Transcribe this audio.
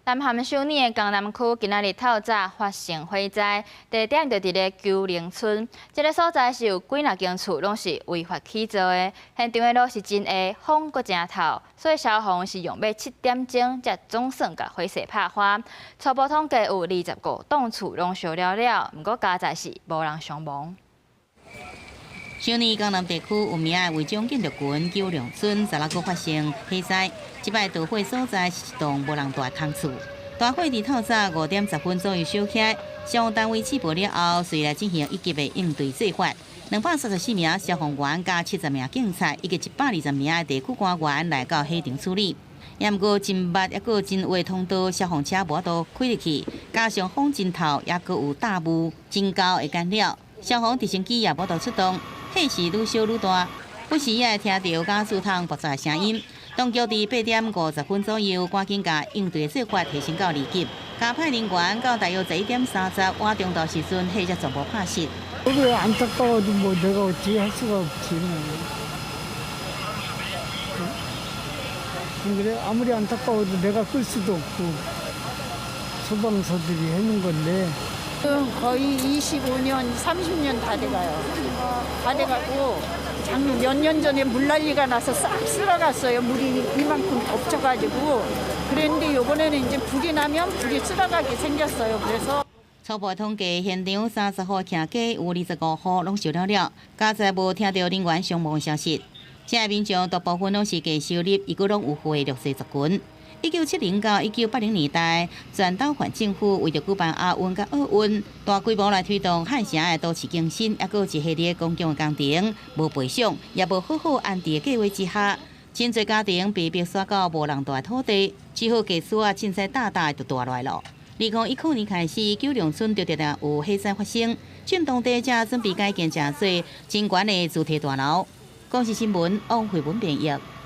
南韩首尔的江南区今仔日透早发生火灾，地点就伫咧九陵村。这个所在是有几若间厝拢是违法起造的，现场的路是真下，风阁真透，所以消防是用要7点钟才总算甲火势拍花。初步统计有25栋厝拢烧了了，不过加在是无人伤亡。 首尔江南地区有名的违章建筑群九龙村16个发生火灾，这摆导火所在是一栋无人住的空厝。大火伫透早5点10分左右烧起，消防单位起步了后，随来进行一级的应对做法。234名消防员加70名警察以及120名的地区官员来到现场处理。也毋过真密，也佫真话通道，消防车无法度开入去，加上风真透，也佫有大雾，真高的干扰，消防直升机也无法度出动。 火势愈烧愈大，不时也会听到加速筒爆炸的声音。当局伫8点50分左右，赶紧甲应对做法提升到2级，加派人员到大约11点30晚中到时阵，火才全部拍熄。 우리 안타까워도 뭐 내가 어찌 할 수가 없지. 그래 아무리 안타까워도 내가 끌 수도 없고 소방서들이 해놓은 건데. 거의 25년, 30년 다 돼가요. 다 돼가고 작년 몇 년 전에 물난리가 나서 싹 쓸어갔어요. 물이 이만큼 덮쳐가지고 그랬는데 이번에는 이제 불이 나면 불이 쓸어가게 생겼어요. 그래서. 初步统计，现场30户徛家有25户拢烧了了，加在无听到人员伤亡消息。这些民众大部分拢是低收入，伊佫拢有户的弱势族群。 1970到1980年代，全岛县政府为着举办亚运甲奥运，大规模来推动汉城的都市更新，也佫有一系列公共工程无赔偿，也无好好安置的计划之下，真侪家庭被迫刷到无人住的土地，只好家厝凊彩大大就住落来了。2019年开始，九龙村就常常有火灾发生，趁当地者准备改建真侪真悬的主题大楼。公视新闻王慧文编译。